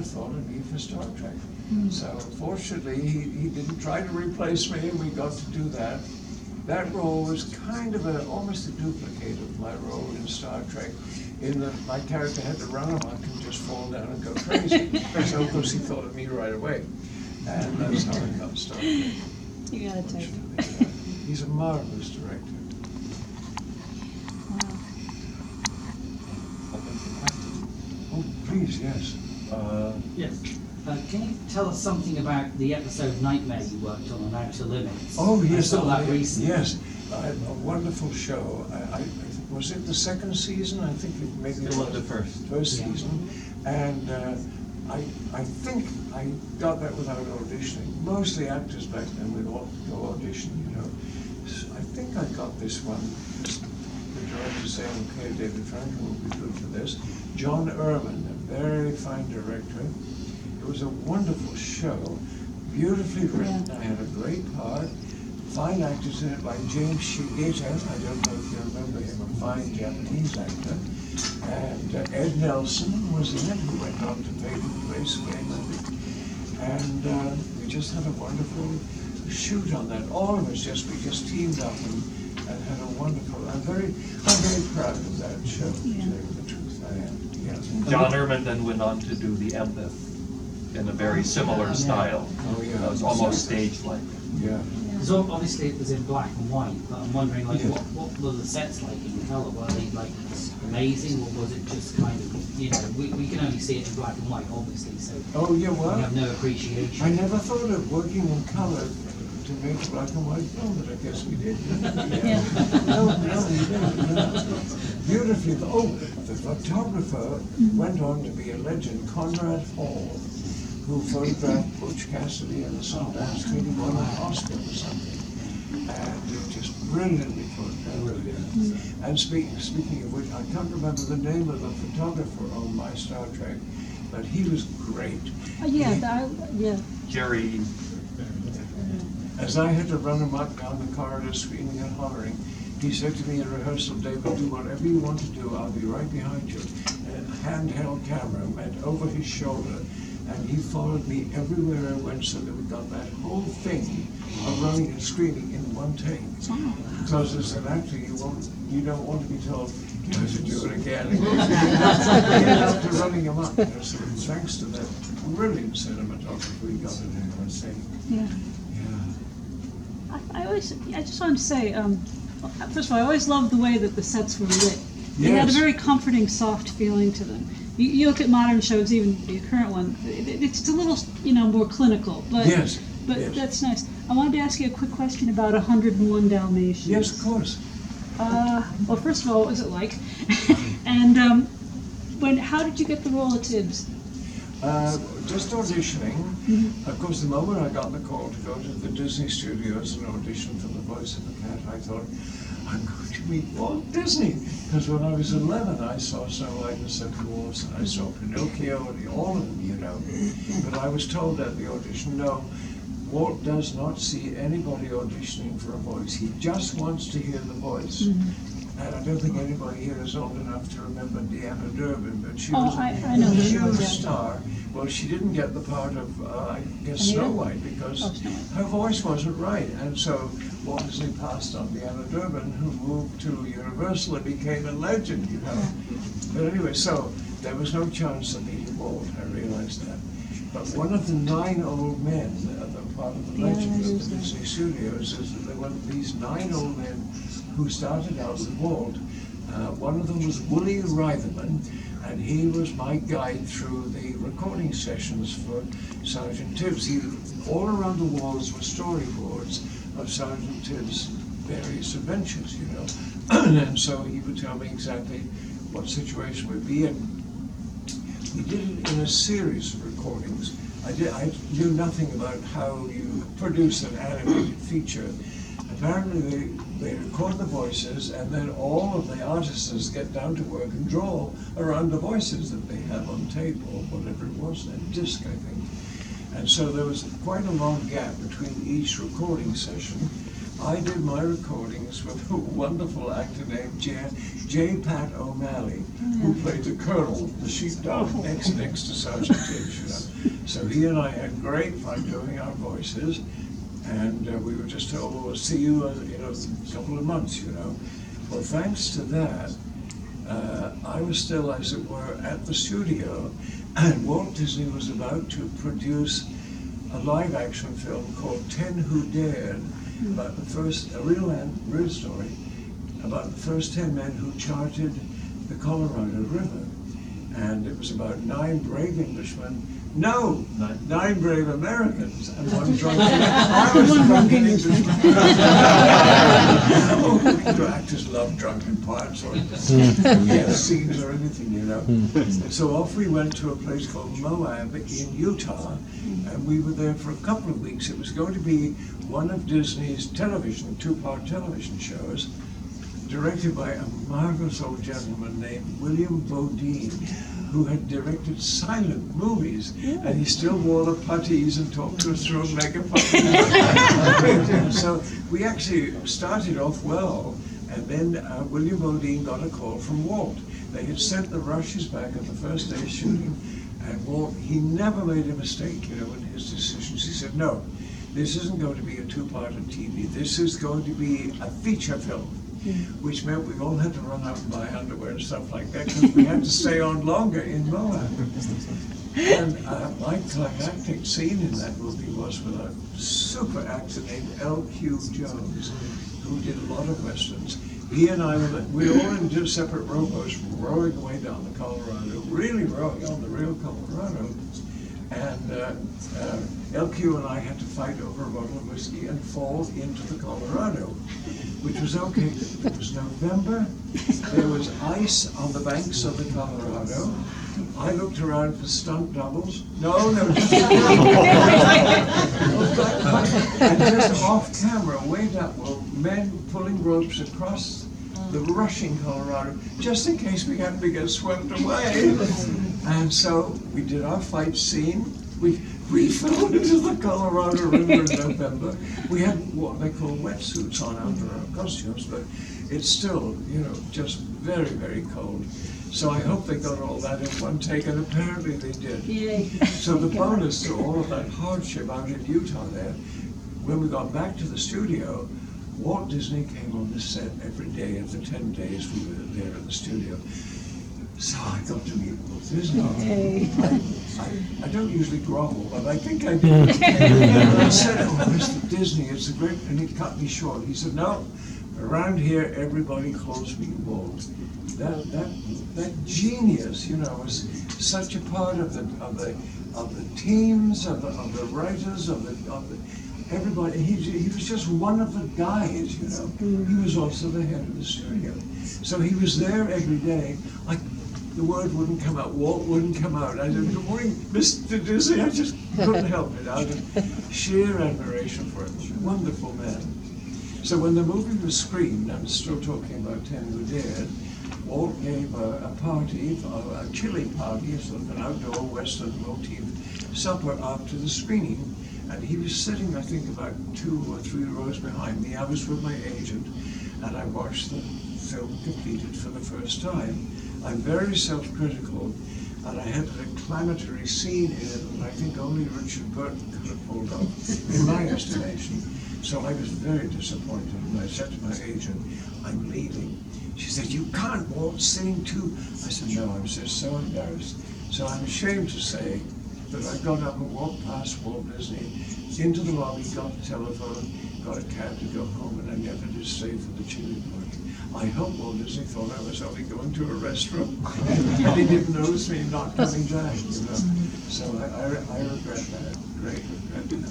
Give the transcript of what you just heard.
thought of me for Star Trek. So fortunately, he didn't try to replace me, and we got to do that. That role was kind of almost a duplicate of my role in Star Trek, in that my character had to run amok and just fall down and go crazy. So of course he thought of me right away, and that's how I got Star Trek. You got a type. He's a marvelous director. Wow. Open for questions. Oh, please, yes. Yes. Can you tell us something about the episode Nightmare you worked on Outer Limits? Oh, yes. I saw that recently. Yes, a wonderful show. Was it the second season? I think it maybe Still the first. First season. And I think I got that without auditioning. Mostly actors back then would go audition, you know. So I think I got this one. The director saying, okay, David Frankham will be good for this. John Erman, a very fine director. It was a wonderful show, beautifully written. I had a great part. Fine actors in it, like James Shigeta, I don't know if you remember him, a fine Japanese actor. And Ed Nelson was in it, who went on to make the Race movie. And we just had a wonderful shoot on that. All of us we just teamed up and had a wonderful, I'm very proud of that show, to tell you the truth, I am. Yeah. John Erman then went on to do the Emeth in a very similar style. Oh, yeah. It was almost stage-like. Yeah. Because obviously it was in black and white, but I'm wondering, like, what were the sets like in colour? Were they, like, amazing, or was it just kind of, you know, we can only see it in black and white, obviously, so Oh, yeah, well, we have no appreciation. I never thought of working in color to make a black and white film, but I guess we did. Yeah. No, we did. No. Beautifully. Oh, the photographer went on to be a legend, Conrad Hall, who photographed Butch Cassidy and the Sundance Kid. He won an Oscar or something. And just brilliantly photographed. And speaking of which, I can't remember the name of the photographer on my Star Trek, but he was great. Yeah. Jerry, As I had to run amok down the corridor screaming and hollering, he said to me in rehearsal, David, do whatever you want to do, I'll be right behind you. And a handheld camera went over his shoulder, and he followed me everywhere I went, so that we got that whole thing of running and screaming in one take. Because as an actor, you don't want to be told, you have to do it again. You have to running amok. You know, so thanks to that brilliant cinematography, we got it in one thing. Yeah. Yeah. I just wanted to say, first of all, I always loved the way that the sets were lit. They had a Yes. very comforting, soft feeling to them. You look at modern shows, even the current one, it's a little, more clinical, but Yes. but yes. that's nice. I wanted to ask you a quick question about 101 Dalmatians. Yes, of course. Well, first of all, what was it like? And how did you get the role of Tibbs? Just auditioning. Of course, the moment I got the call to go to the Disney studios and audition for the voice of the cat, I thought, I'm going to meet Walt Disney. Because when I was 11, I saw Snow White and the Seven Dwarfs, and I saw Pinocchio, and all of them, But I was told at the audition, no, Walt does not see anybody auditioning for a voice. He just wants to hear the voice. And I don't think anybody here is old enough to remember Deanna Durbin, but she was I know a her, huge yeah. star. Well, she didn't get the part of, I guess, Snow White, because Snow White. her voice wasn't right. And so Walt Disney passed on Deanna Durbin, who moved to Universal and became a legend, But anyway, so there was no chance of meeting Walt, I realized that. But one of the 9 old men, the part of the legend of the Disney Studios, is that there were these 9 old men who started out with Walt. One of them was Wooly Reitherman, and he was my guide through the recording sessions for Sergeant Tibbs. All around the walls were storyboards of Sergeant Tibbs' various adventures, And so he would tell me exactly what situation would be. And we did it in a series of recordings. I knew nothing about how you produce an animated feature. Apparently they record the voices, and then all of the artists get down to work and draw around the voices that they have on tape or whatever it was, that disc, I think. And so there was quite a long gap between each recording session. I did my recordings with a wonderful actor named J. Pat O'Malley, who played the Colonel, the sheepdog, next to Sergeant Tibbs, So he and I had great fun doing our voices, and we were just told, we'll see you, in a couple of months, you know. Well, thanks to that, I was still, as it were, at the studio, and Walt Disney was about to produce a live-action film called 10 Who Dared, about the first, a real story, about the first 10 men who charted the Colorado River. And it was about 9 brave Englishmen, no, 9 brave Americans, and 1 drunken. I was the drunken Englishman. Actors love drunken parts or scenes or anything, you know. And so off we went to a place called Moab in Utah, and we were there for a couple of weeks. It was going to be one of Disney's television, 2-part television shows, directed by a marvelous old gentleman named William Bodine, who had directed silent movies, and he still wore the puttees and talked to us through a megaphone. So we actually started off well, and then William Bodine got a call from Walt. They had sent the rushes back on the first day's shooting, and Walt, he never made a mistake, you know, in his decisions. He said, no, this isn't going to be a 2-part on TV. This is going to be a feature film. Which meant we all had to run out and buy underwear and stuff like that because we had to stay on longer in Moab. And my climactic scene in that movie was with a super actor named L.Q. Jones, who did a lot of westerns. He and I we were all in 2 separate rowboats rowing away down the Colorado, really rowing on the real Colorado. And LQ and I had to fight over a bottle of whiskey and fall into the Colorado, which was okay. It was November. There was ice on the banks of the Colorado. I looked around for stunt doubles. No, just and just off camera, way down, were men pulling ropes across the rushing Colorado, just in case we happened to get swept away. And so we did our fight scene. We fell into the Colorado River in November. We had what they call wetsuits on under our costumes, but it's still, you know, just very, very cold. So I hope they got all that in one take, and apparently they did. Yay. So the bonus to all of that hardship out in Utah there, when we got back to the studio, Walt Disney came on the set every day of the 10 days we were there at the studio. So I got to meet Walt Disney. I don't usually grovel, but I think I did. And I said, oh, Mr. Disney, it's a great, and he cut me short. He said, no, around here everybody calls me Walt. That genius, you know, was such a part of the teams, of the writers, of the everybody. He was just one of the guys, you know. He was also the head of the studio, so he was there every day. Like the word wouldn't come out, Walt wouldn't come out. I said, good morning, Mr. Disney. I just couldn't help it out of sheer admiration for him. Wonderful man. So when the movie was screened, I'm still talking about 10 Who Dared, Walt gave a party, a chili party, sort of an outdoor Western motif supper after the screening. And he was sitting, I think, about 2 or 3 rows behind me. I was with my agent, and I watched the film completed for the first time. I'm very self-critical, and I had an exclamatory scene in it that I think only Richard Burton could have pulled off, in my estimation. So I was very disappointed, and I said to my agent, I'm leaving. She said, you can't, Walt, sing too. I said, no, I was just so embarrassed. So I'm ashamed to say that I got up and walked past Walt Disney, into the lobby, got the telephone, got a cab to go home, and I never did stay for the chili party. I hope Walt Disney thought I was only going to a restaurant, and he didn't notice me not coming back, you know. So I regret that, great regret.